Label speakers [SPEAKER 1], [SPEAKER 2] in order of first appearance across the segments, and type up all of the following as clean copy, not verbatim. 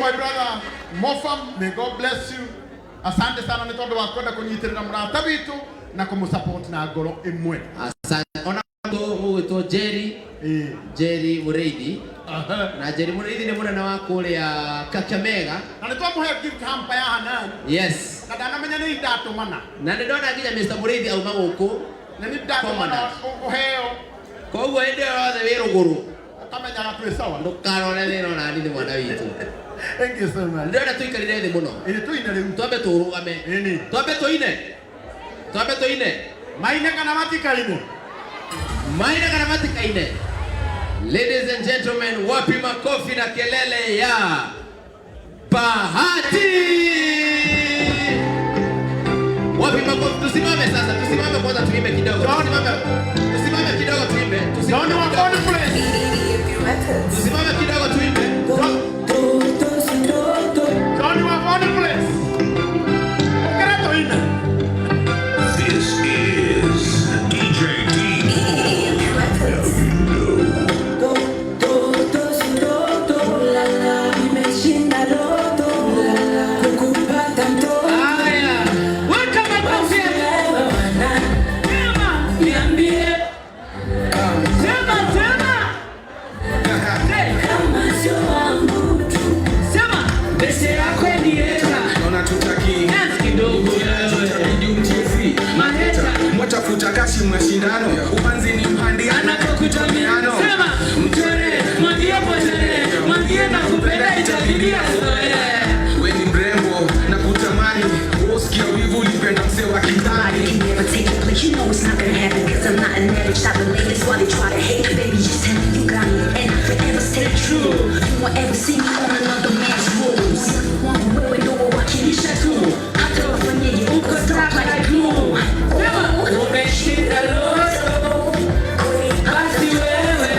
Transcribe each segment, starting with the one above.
[SPEAKER 1] My brother Mofam, may God bless you. Asante sana ni tondu wakwenda kunyitirira murata witu na kumusupport na ngoro imwe.
[SPEAKER 2] Asante. Ona to Jerry Mureithi. Na Jerry Mureithi ni mwana wa kuria Kakamega.
[SPEAKER 1] Na ni twamuhe gift hamper ya Hanan.
[SPEAKER 2] Yes.
[SPEAKER 1] Na ndanamenya ni ndatu mana.
[SPEAKER 2] Na ndona nginya Mr Mureithi auma guku.
[SPEAKER 1] Na ni ndatu mana uheo.
[SPEAKER 2] Koguo ende yothe wi ruguru.
[SPEAKER 1] Kamenya twi sawa.
[SPEAKER 2] Ndukarore thina na ni mwana witu.
[SPEAKER 1] Thank you so much.
[SPEAKER 2] Ndona tuikarire thi muno.
[SPEAKER 1] Ini tuine riu.
[SPEAKER 2] Twambe turugame.
[SPEAKER 1] Ini.
[SPEAKER 2] Twambe tuine.
[SPEAKER 1] Maine kana matikaine.
[SPEAKER 2] Maina kana matikaine. Ladies and gentlemen, wapi makofi na kelele ya Bahati. Wapi makofi, tusimame sasa, tusimame kwanza tuimbe kidogo. Tusimame kidogo tuimbe. Tusimame kidogo tuimbe.
[SPEAKER 1] Johnny wa phone place. Ukara tuine.
[SPEAKER 3] This is DJ
[SPEAKER 4] Mwatafuta kashi mashindano upanzi ni mpandi anapokutambiano sema mchore mwangie potere mwangie na kupenda itabidia wewe ni mrembo na kutamani usikia wivu ulipenda mse wa kitani.
[SPEAKER 5] You know it's not gonna happen, cause I'm not an average type of lady. That's why they try to hate. Baby, just tell me you got me, and I forever stay true. You won't ever see me on another man's rules. One way we know what watching you shut too. I throw up on you, you could stop like glue. Don't make shit that low. Basi wewe.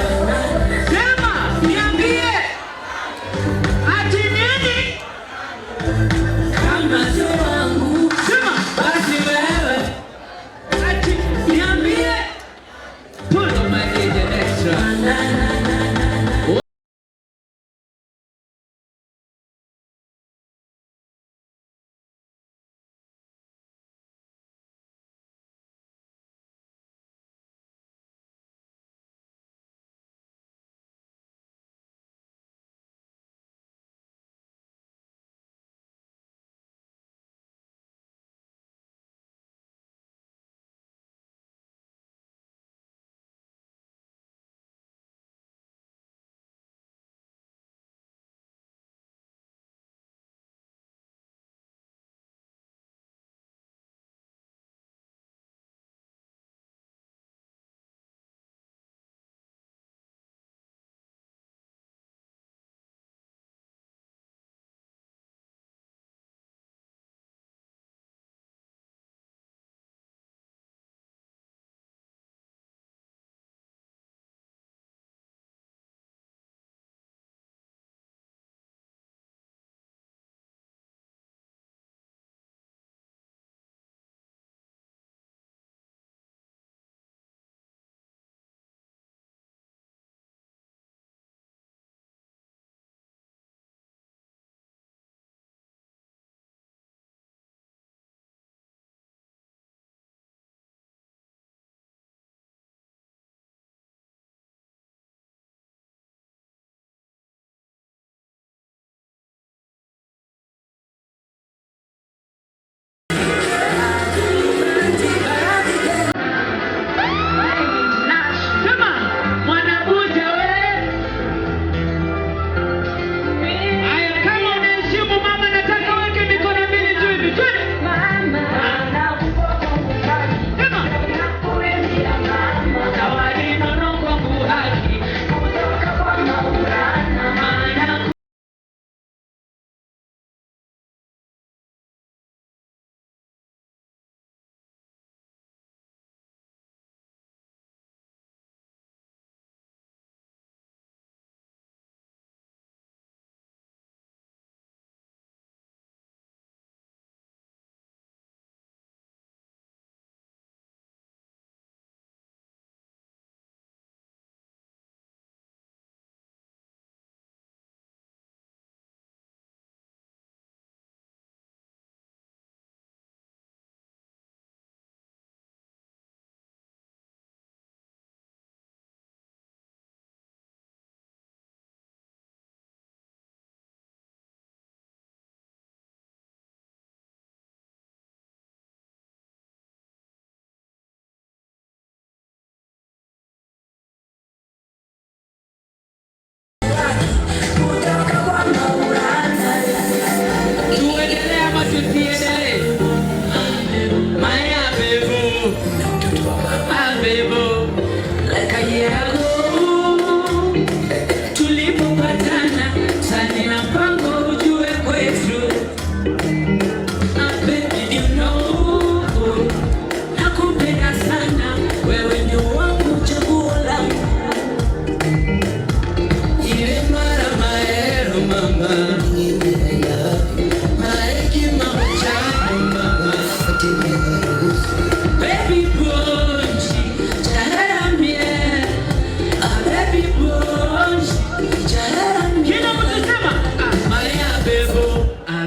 [SPEAKER 5] Sema, niambie. Ati nini? Kama sio wangu. Sema, basi wewe. Ati niambie. Pull up my age extra.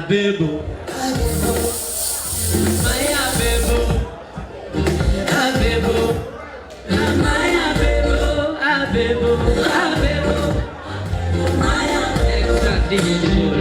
[SPEAKER 2] Abebo. My Abebo. Abebo. My Abebo. Abebo. Abebo. My Abebo.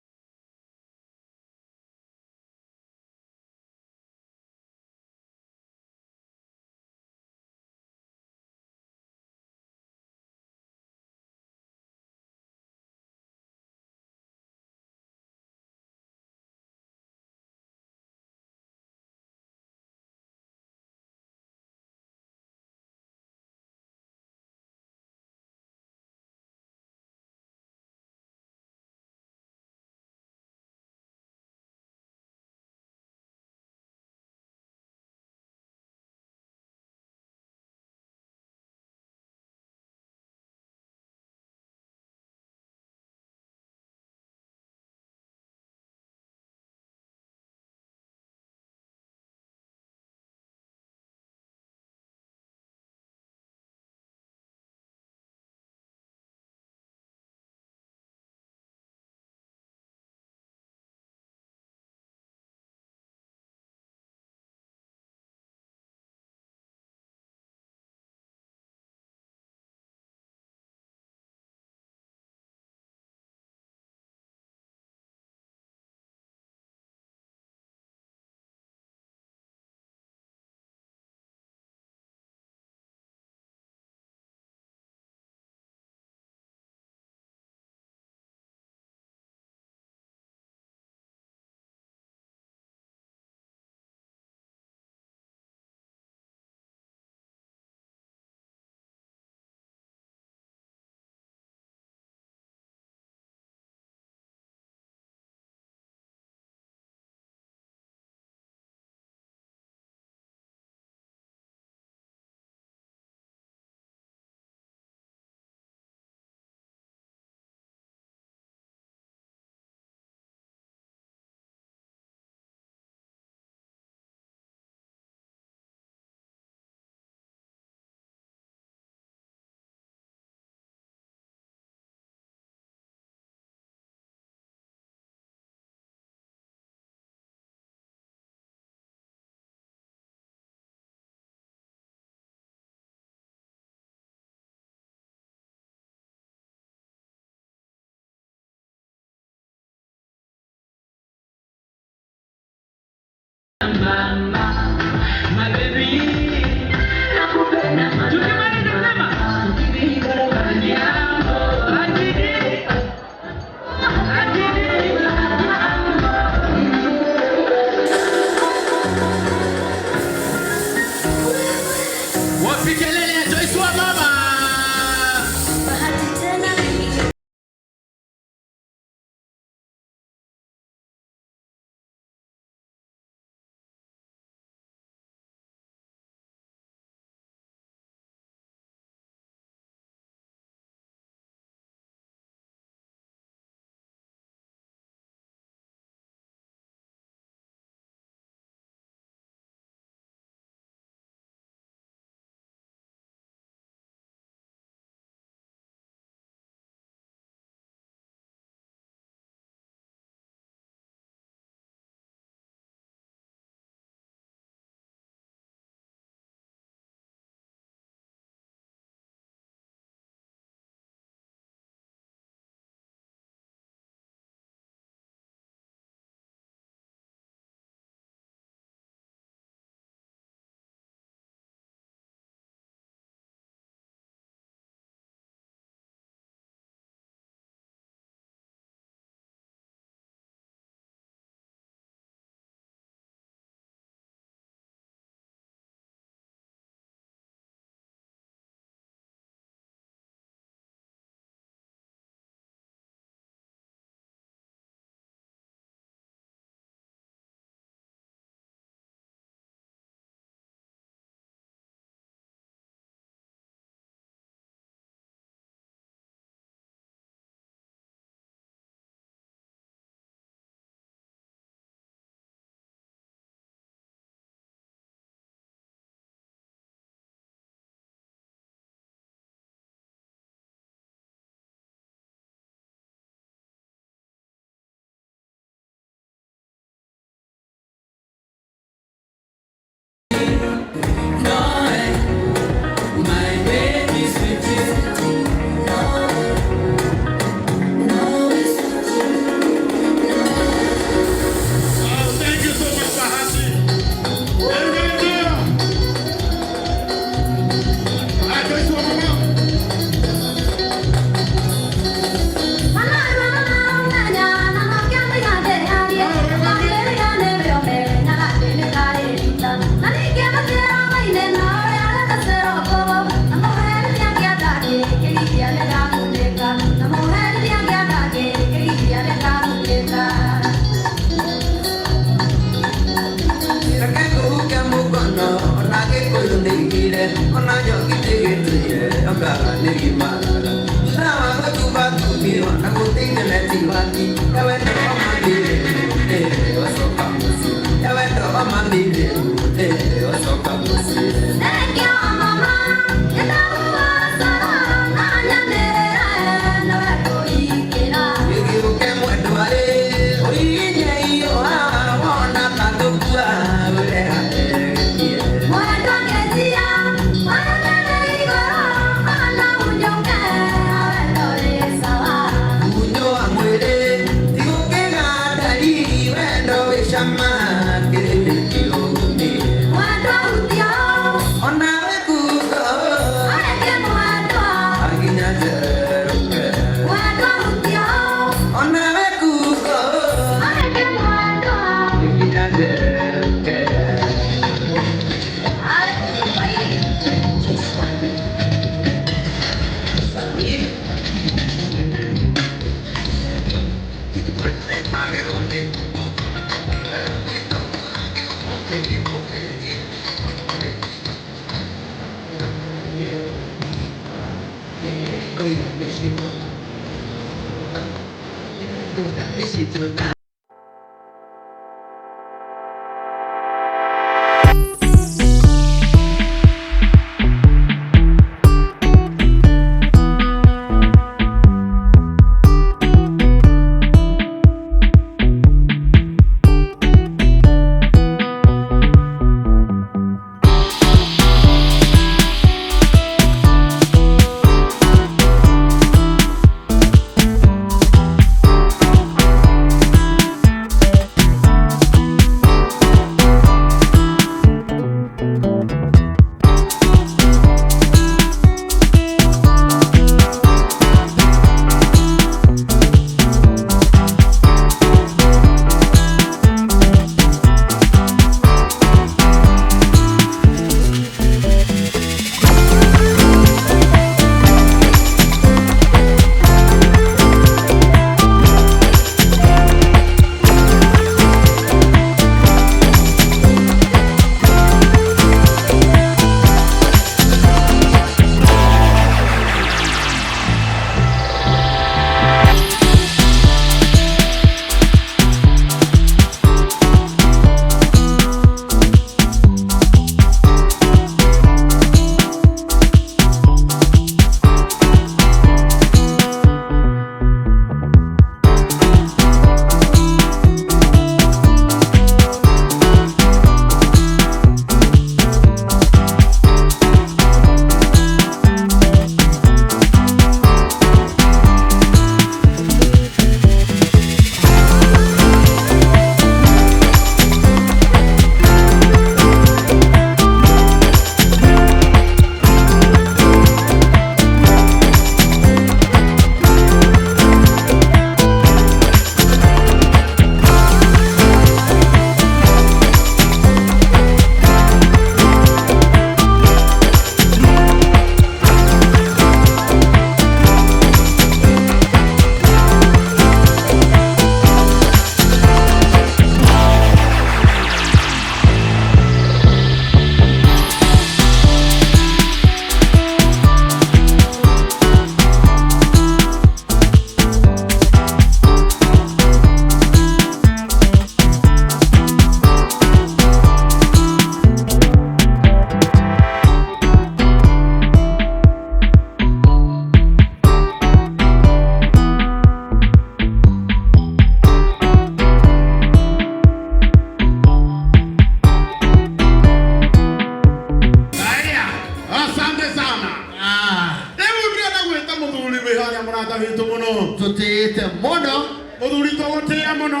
[SPEAKER 1] tutite muno muthuri tugutia muno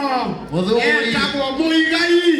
[SPEAKER 1] etagwo Muigai.